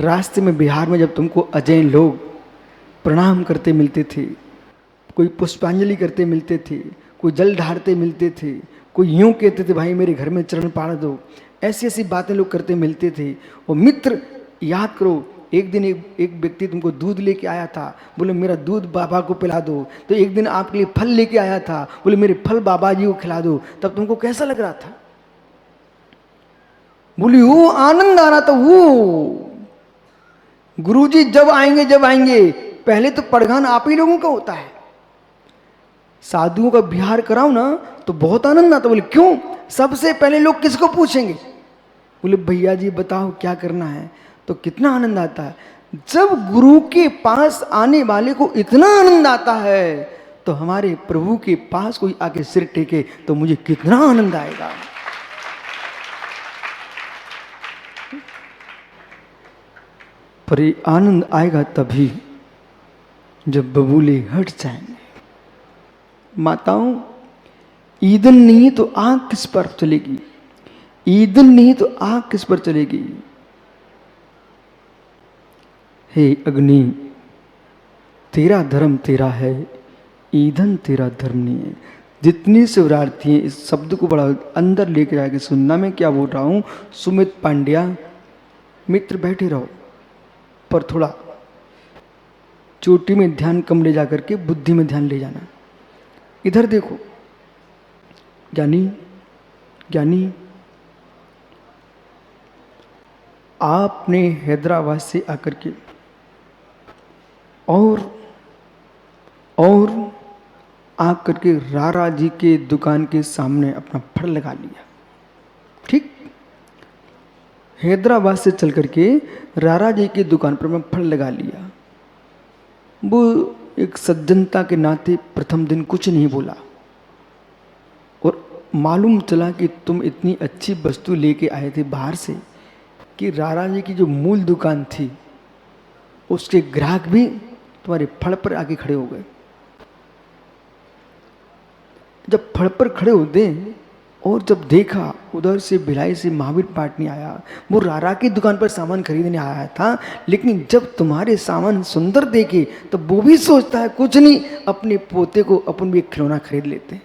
रास्ते में बिहार में जब तुमको अजय लोग प्रणाम करते मिलते थे, कोई पुष्पांजलि करते मिलते थे, कोई जल ढारते मिलते थे, कोई यूं कहते थे भाई मेरे घर में चरण पाड़ दो, ऐसी ऐसी बातें लोग करते मिलते थे। और मित्र याद करो, एक दिन एक व्यक्ति तुमको दूध लेके आया था, बोले मेरा दूध बाबा को पिला दो। तो एक दिन आपके लिए फल लेके आया था, बोले मेरे फल बाबा जी को खिला दो। तब तुमको कैसा लग रहा था? बोली वो आनंद आ रहा था। वो गुरुजी जब आएंगे पहले तो पड़गान आप ही लोगों का होता है। साधुओं का बिहार कराओ ना तो बहुत आनंद आता। बोले क्यों? सबसे पहले लोग किसको पूछेंगे? बोले भैया जी बताओ क्या करना है। तो कितना आनंद आता है जब गुरु के पास आने वाले को इतना आनंद आता है, तो हमारे प्रभु के पास कोई आके सिर टेके तो मुझे कितना आनंद आएगा। पर ये आनंद आएगा तभी जब बबूले हट जाएंगे। माताओं, ईंधन नहीं तो आग किस पर चलेगी? ईंधन नहीं तो आग किस पर चलेगी? हे अग्नि, तेरा धर्म तेरा है, ईंधन तेरा धर्म नहीं है। जितनी शिवरार्थी हैं इस शब्द को बड़ा अंदर लेकर आके सुनना। मैं क्या बोल रहा हूं? सुमित पांड्या मित्र बैठे रहो, पर थोड़ा चोटी में ध्यान कम ले जाकर के बुद्धि में ध्यान ले जाना। इधर देखो ज्ञानी, ज्ञानी आपने हैदराबाद से आकर के और आकर के रारा जी के दुकान के सामने अपना फड़ लगा लिया। ठीक, हैदराबाद से चल करके रारा जी की दुकान पर मैं फड़ लगा लिया। वो एक सज्जनता के नाते प्रथम दिन कुछ नहीं बोला, और मालूम चला कि तुम इतनी अच्छी वस्तु लेके आए थे बाहर से कि रारा जी की जो मूल दुकान थी उसके ग्राहक भी तुम्हारे फड़ पर आके खड़े हो गए। जब फड़ पर खड़े होते और जब देखा उधर से भिलाई से महावीर पाटनी आया, वो रारा की दुकान पर सामान खरीदने आया था, लेकिन जब तुम्हारे सामान सुंदर देखे तो वो भी सोचता है कुछ नहीं, अपने पोते को अपन भी एक खिलौना खरीद लेते।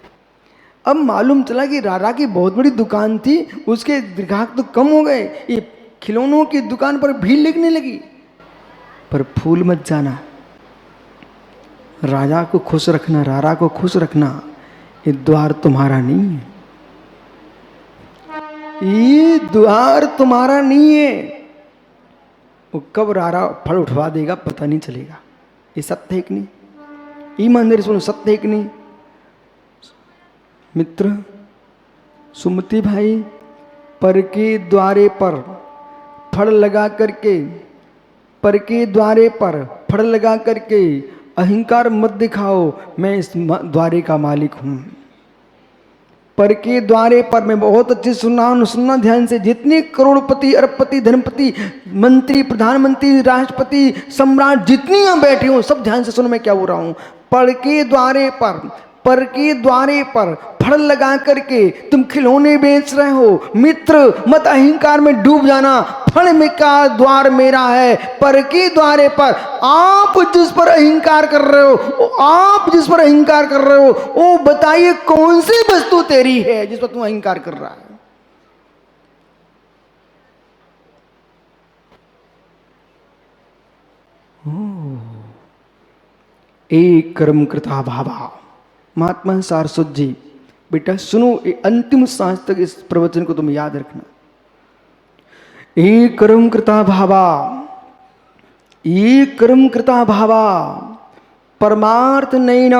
अब मालूम चला कि रारा की बहुत बड़ी दुकान थी, उसके ग्राहक तो कम हो गए, ये खिलौनों की दुकान पर भीड़ लगने लगी। पर फूल मत जाना, राजा को खुश रखना, रारा को खुश रखना, ये द्वार तुम्हारा नहीं है, ये द्वार तुम्हारा नहीं है। वो कब रारा फल उठवा देगा पता नहीं चलेगा। ये सत्य है कि नहीं? ईमानदारी सुनो, सत्य है कि नहीं? मित्र सुमति भाई, पर के द्वारे पर फड़ लगा करके, पर के द्वारे पर फड़ लगा करके अहंकार मत दिखाओ, मैं इस द्वारे का मालिक हूं। पर के द्वारे पर, मैं बहुत अच्छे सुनना ध्यान से, जितने करोड़पति, अरबपति, धनपति, मंत्री, प्रधानमंत्री, राष्ट्रपति, सम्राट जितनी यहां बैठे हो सब ध्यान से सुनो मैं क्या बोल रहा हूं। पर के द्वारे पर फड़ लगा करके तुम खिलौने बेच रहे हो। मित्र मत अहंकार में डूब जाना। फड़ में का द्वार मेरा है, पर के द्वारे पर आप जिस पर अहंकार कर रहे हो, वो बताइए कौन सी वस्तु तेरी है जिस पर तुम अहंकार कर रहा है? एक कर्म कृता भावा। महात्मा सारस्वत जी, बेटा सुनो, ये अंतिम सांस तक इस प्रवचन को तुम याद रखना। एक कर्म कृता भावा परमार्थ नैन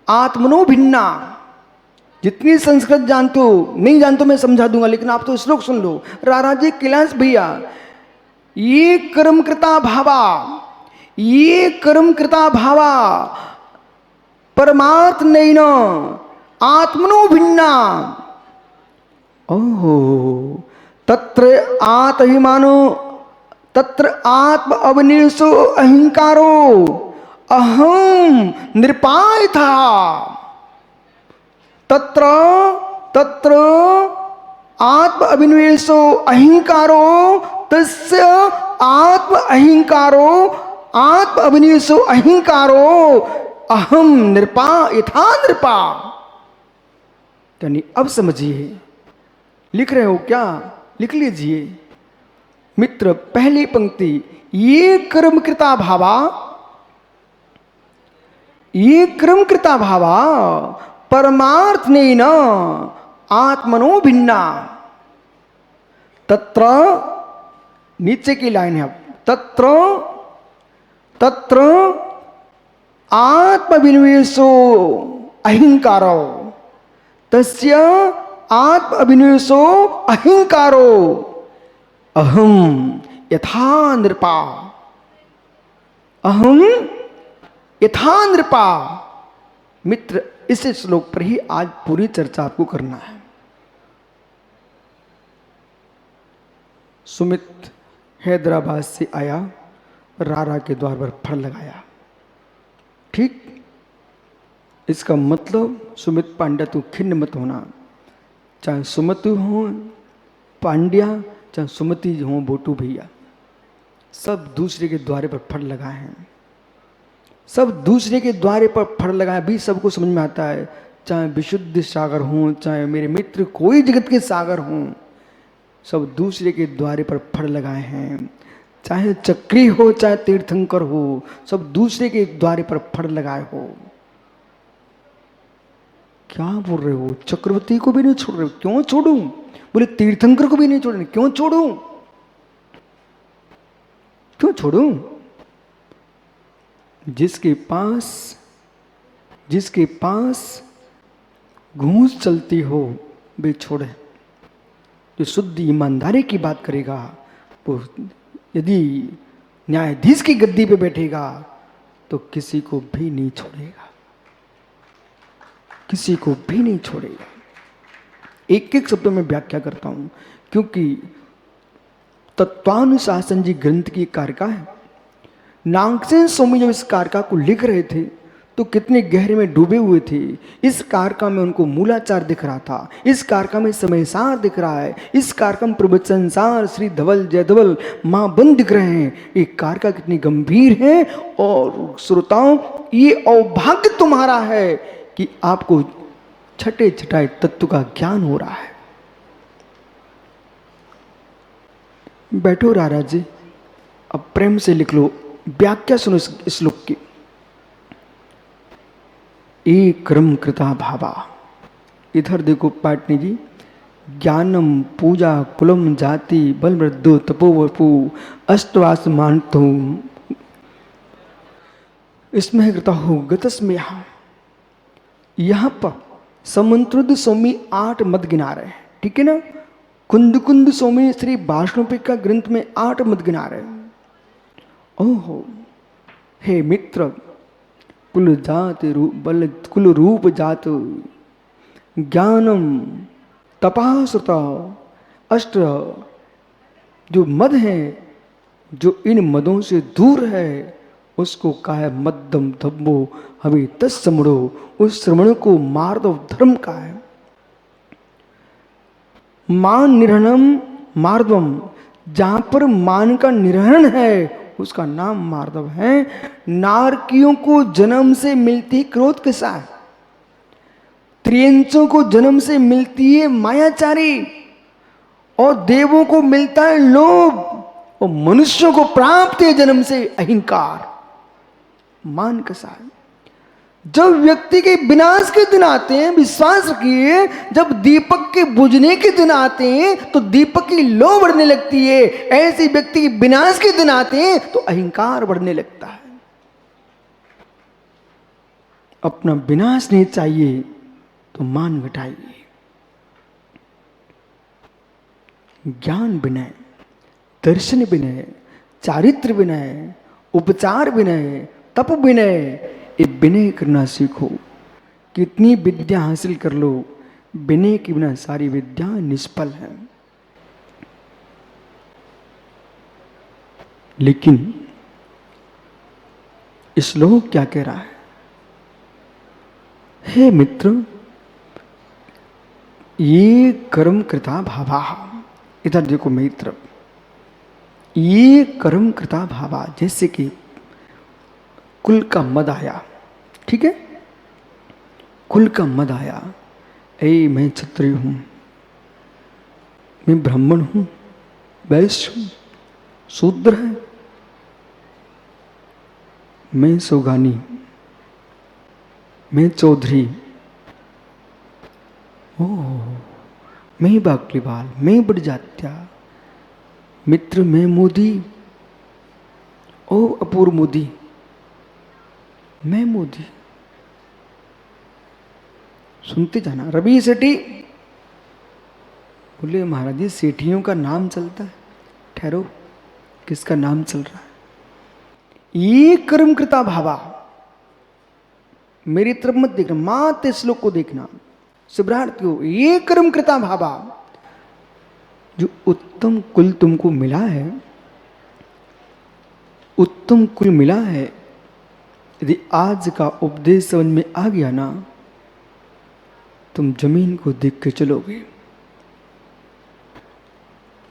आत्मनो भिन्ना। जितनी संस्कृत जानते हो, नहीं जानते मैं समझा दूंगा, लेकिन आप तो श्लोक सुन लो। रारा जी कैलाश भैया, ये कर्म कृता भावा परमार्थ नैन आत्मनो भिन्ना। ओहो, तत्र आत्मानो, तत्र आत्म अवनिर्सो अहंकारो अहम नृपाय था। तत्र आत्म अभिनिवेशो अहंकारो तस्य आत्म अहिंकारो आत्म अभिनिवेशो अहिंकारो अहम नृपा यथा नृपा। यानी अब समझिए, लिख रहे हो क्या? लिख लीजिए मित्र, पहली पंक्ति, ये कर्मकृता भावा, ये कर्मकृता भावा परमार्थ ने न आत्मनो भिन्ना। तत्र, नीचे की लाइन है, तत्र तत्र आत्मविनिवेशो अहिंकारो, तस्य आत्म अभिनिवेशो अहिंकारो अहम यथा नृपा, अहम यथा नृपा। मित्र, इस श्लोक पर ही आज पूरी चर्चा आपको करना है। सुमित हैदराबाद से आया, रारा के द्वार पर फड़ लगाया। ठीक, इसका मतलब सुमित पांड्या तू खिन्न मत होना, चाहे सुमति हो पांड्या, चाहे सुमति हो बोटू भैया, सब दूसरे के द्वारे पर फड़ लगाए हैं। सब दूसरे के द्वारे पर फड़ लगाए भी सबको समझ में आता है। चाहे विशुद्ध सागर हों, चाहे मेरे मित्र कोई जगत के सागर हों, सब दूसरे के द्वारे पर फड़ लगाए हैं। चाहे चक्री हो, चाहे तीर्थंकर हो, सब दूसरे के द्वारे पर फड़ लगाए हो। क्या बोल रहे हो? चक्रवर्ती को भी नहीं छोड़ रहे हो? क्यों छोड़ूं? बोले तीर्थंकर को भी नहीं छोड़ रहे, क्यों छोड़ूं? क्यों छोड़ूं? जिसके पास घूस चलती हो वे छोड़े। जो शुद्ध ईमानदारी की बात करेगा, वो यदि न्यायाधीश की गद्दी पे बैठेगा तो किसी को भी नहीं छोड़ेगा, किसी को भी नहीं छोड़ेगा। एक एक शब्दों में व्याख्या करता हूं, क्योंकि तत्वानुशासन जी ग्रंथ की कारिका है। नागसेन स्वामी जब इस कारिका को लिख रहे थे तो कितने गहरे में डूबे हुए थे। इस कारिका में उनको मूलाचार दिख रहा था, इस कारिका में समयसार दिख रहा है, इस कारिका में प्रवचनसार श्री धवल जय धवल मां बंद दिख रहे हैं। ये कारिका कितनी गंभीर है। और श्रोताओं, ये अभाग्य तुम्हारा है कि आपको छठे छठाए तत्व का ज्ञान हो रहा है। बैठो रारा जी, अब प्रेम से लिख लो, व्याख्या सुनो इस श्लोक की। एक क्रम कृता भावा, इधर देखो पाटनी जी, ज्ञानम पूजा कुलम जाति बल वृद्धो तपोवपु अष्टवास मानतो इसमें कृता हो गतस्मेह। यहां पर समंत्रुद स्वामी 8 मत गिना रहे हैं, ठीक है ना। कुंद कुंद स्वामी श्री वाष्णोपिका ग्रंथ में 8 मत गिना रहे हैं। ओहो, हे मित्र, कुल जात रूप बल कुल रूप जात ज्ञानम तपाश्रुता अष्ट, जो मद है, जो इन मदों से दूर है, उसको कहा है मद्दम धब्बो हमें तत्समणो, उस श्रवण को मार्दव धर्म का है। मान निरहणम मार्दवम, जहां पर मान का निरहरण है उसका नाम मार्दव है। नारकियों को जन्म से मिलती क्रोध के साथ, त्रियंचों को जन्म से मिलती है मायाचारी, और देवों को मिलता है लोभ, और मनुष्यों को प्राप्त है जन्म से अहंकार, मान के साथ। जब व्यक्ति के विनाश के दिन आते हैं, विश्वास रखिए, जब दीपक के बुझने के दिन आते हैं तो दीपक की लौ बढ़ने लगती है। ऐसे व्यक्ति के विनाश के दिन आते हैं तो अहंकार बढ़ने लगता है। अपना विनाश नहीं चाहिए तो मान घटाइए। ज्ञान विनय, दर्शन विनय, चारित्र विनय, उपचार विनय, तप विनय, ये विनय करना सीखो। कितनी विद्या हासिल कर लो, विनय के बिना सारी विद्या निष्फल है। लेकिन श्लोक क्या कह रहा है? हे मित्र, ये कर्म कृता भावा, इधर देखो मित्र, ये कर्म कृता भावा, जैसे कि कुल का मद आया, ठीक है, कुल का मद आया, ऐ मैं क्षत्रिय हूं, मैं ब्राह्मण हूं, वैश्य हूं, शूद्र है, मैं सोगानी, मैं चौधरी, ओ मैं बाकलीवाल, मैं बड़जात्या, मित्र मैं मोदी, ओ अपूर्व मोदी, मैं मोदी। सुनते जाना। रवि सेठी बोले महाराज जी सेठियों का नाम चलता है। ठहरो, किसका नाम चल रहा है? ये कर्म कृता भावा, मेरी तरफ मत देखना, मात्र श्लोक को देखना। शिवरार्थियों, ये कर्म कृता भावा, जो उत्तम कुल तुमको मिला है, उत्तम कुल मिला है, यदि आज का उपदेश समझ में आ गया ना, तुम जमीन को देख के चलोगे,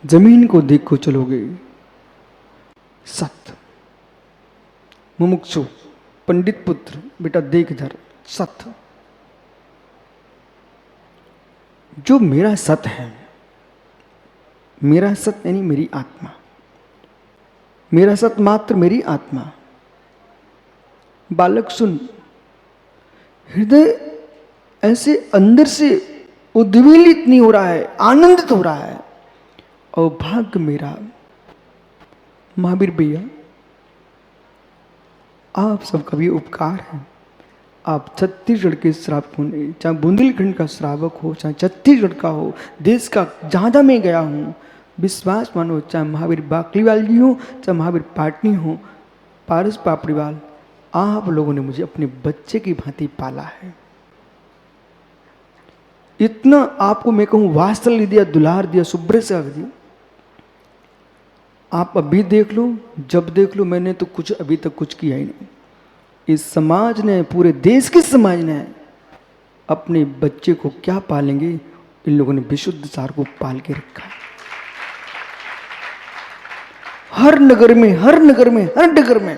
जमीन को देख को चलोगे। सत्य, मुमुक्षु, पंडित पुत्र, बेटा देख इधर, सत्य, जो मेरा सत्य है, मेरा सत्य यानी मेरी आत्मा, मेरा सत्य मात्र मेरी आत्मा। बालक सुन, हृदय ऐसे अंदर से उद्वेलित नहीं हो रहा है, आनंदित हो रहा है। और भाग्य मेरा, महावीर भैया आप सबका भी उपकार है। आप छत्तीसगढ़ के श्रावक होने, चाहे बुंदेलखंड का श्रावक हो, चाहे छत्तीसगढ़ का हो, देश का जहाँ मैं गया हूँ, विश्वास मानो, चाहे महावीर बाकलीवाल जी हो, चाहे महावीर पाटनी हो, पारस पापड़ीवाल, आप लोगों ने मुझे अपने बच्चे की भांति पाला है। इतना आपको मैं कहूँ वात्सल्य दिया, दुलार दिया, सुब्रत सागर जी। आप अभी देख लो, जब देख लो, मैंने तो कुछ अभी तक कुछ किया ही नहीं। इस समाज ने, पूरे देश के समाज ने अपने बच्चे को क्या पालेंगे, इन लोगों ने विशुद्ध सार को पाल के रखा। हर नगर में, हर नगर में, हर नगर में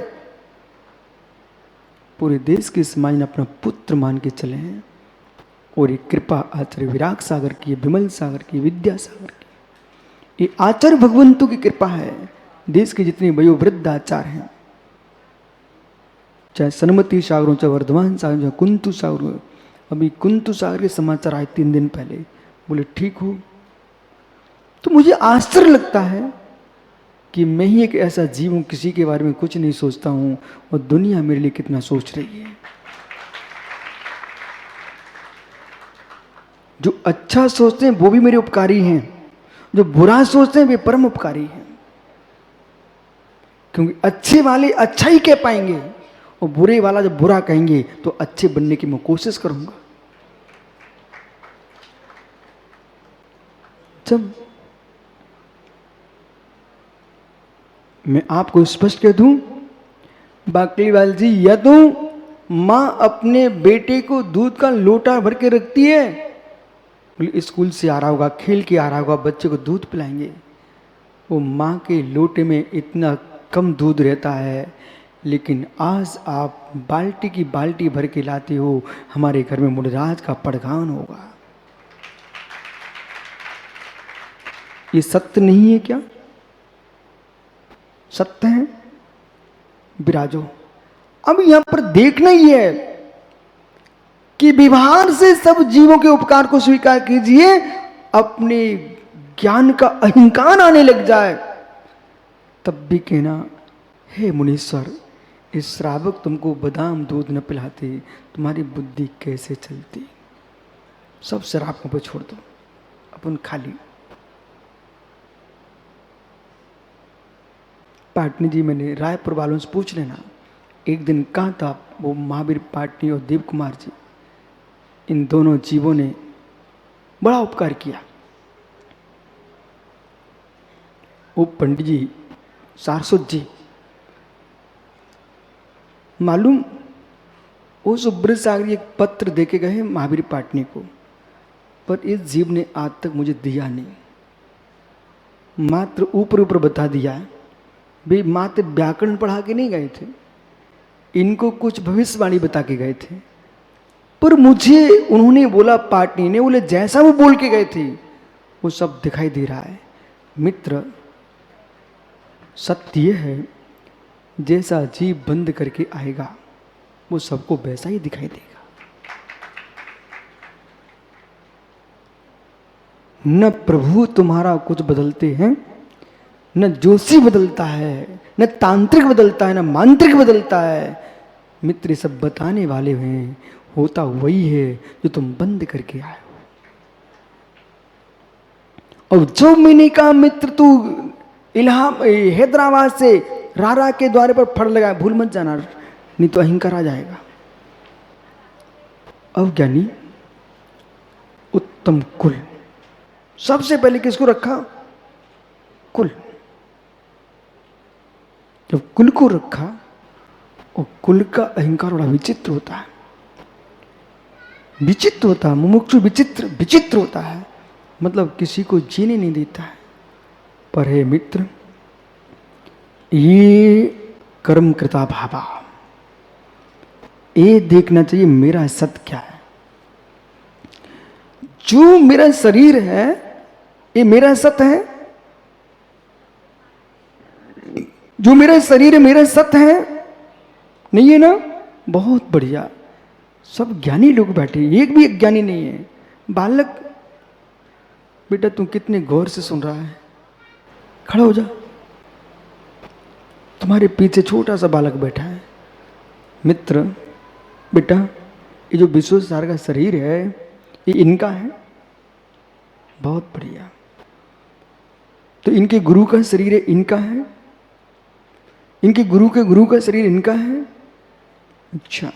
पूरे देश के समाज ने अपना पुत्र मान के चले हैं। और ये कृपा आचार्य विराग सागर की, विमल सागर की, विद्या सागर की, ये आचार्य भगवंतों की कृपा है। देश के जितने वयोवृद्ध आचार्य हैं, चाहे सनमती सागर हो, चाहे वर्धमान सागर, चाहे कुंतु सागर हो। अभी कुंतु सागर के समाचार आए 3 दिन पहले, बोले ठीक हो। तो मुझे आश्चर्य लगता है कि मैं ही एक ऐसा जीव हूं, किसी के बारे में कुछ नहीं सोचता हूं, और दुनिया मेरे लिए कितना सोच रही है। जो अच्छा सोचते हैं वो भी मेरे उपकारी हैं, जो बुरा सोचते हैं वे परम उपकारी हैं। क्योंकि अच्छे वाले अच्छा ही कह पाएंगे, और बुरे वाला जब बुरा कहेंगे तो अच्छे बनने की मैं कोशिश करूंगा। जब मैं आपको स्पष्ट कह दूं, बाकलीवाल जी, या तो मां अपने बेटे को दूध का लोटा भर के रखती है, स्कूल से आ रहा होगा, खेल के आ रहा होगा, बच्चे को दूध पिलाएंगे, वो मां के लोटे में इतना कम दूध रहता है, लेकिन आज आप बाल्टी की बाल्टी भर के लाते हो, हमारे घर में मुनिराज का पड़गान होगा। ये सत्य नहीं है क्या? सत्य है। विराजो। अब यहां पर देखना ही है कि व्यवहार से सब जीवों के उपकार को स्वीकार कीजिए, अपने ज्ञान का अहंकार आने लग जाए तब भी कहना, हे मुनीश्वर, इस श्रावक तुमको बादाम दूध न पिलाते, तुम्हारी बुद्धि कैसे चलती? सब श्रावकों पर छोड़ दो, अपन खाली। पाटनी जी, मैंने रायपुर वालों से पूछ लेना, एक दिन कहा था, वो महावीर पाटनी और देव कुमार जी, इन दोनों जीवों ने बड़ा उपकार किया। वो पंडित जी सारस्वत जी, मालूम, वो सुब्रत सागर एक पत्र देके गए महावीर पाटनी को, पर इस जीव ने आज तक मुझे दिया नहीं, मात्र ऊपर ऊपर बता दिया वे मात्र व्याकरण पढ़ा के नहीं गए थे, इनको कुछ भविष्यवाणी बता के गए थे। पर मुझे उन्होंने बोला, पाटनी ने बोले, जैसा वो बोल के गए थे वो सब दिखाई दे रहा है। मित्र, सत्य यह है, जैसा जीव बंद करके आएगा वो सबको वैसा ही दिखाई देगा। न प्रभु तुम्हारा कुछ बदलते हैं, न जोशी बदलता है, न तांत्रिक बदलता है, न मांत्रिक बदलता है। मित्र, ये सब बताने वाले हैं, होता वही है जो तुम बंद करके आए हो। और जो मैंने कहा मित्र तू हैदराबाद से रारा के द्वारे पर फड़ लगाया, भूल मत जाना, नहीं तो अहंकार आ जाएगा। अवज्ञानी उत्तम कुल, सबसे पहले किसको रखा? कुल। जब कुल को रखा, और कुल का अहंकार बड़ा विचित्र होता है, विचित्र होता है, मुमुक्षु विचित्र होता है, मतलब किसी को जीने नहीं देता है। पर हे मित्र, ये कर्म कृता भावा, ये देखना चाहिए मेरा सत्य क्या है। जो मेरा शरीर है ये मेरा सत्य है, जो मेरा शरीर है मेरा सत्य है, नहीं है ना? बहुत बढ़िया, सब ज्ञानी लोग बैठे, एक भी अज्ञानी नहीं है। बालक, बेटा तू कितने गौर से सुन रहा है, खड़ा हो जा। तुम्हारे पीछे छोटा सा बालक बैठा है। मित्र, बेटा ये जो विश्व सार का शरीर है ये इनका है। बहुत बढ़िया, तो इनके गुरु का शरीर है, इनका है, इनके गुरु के गुरु का शरीर इनका है। अच्छा,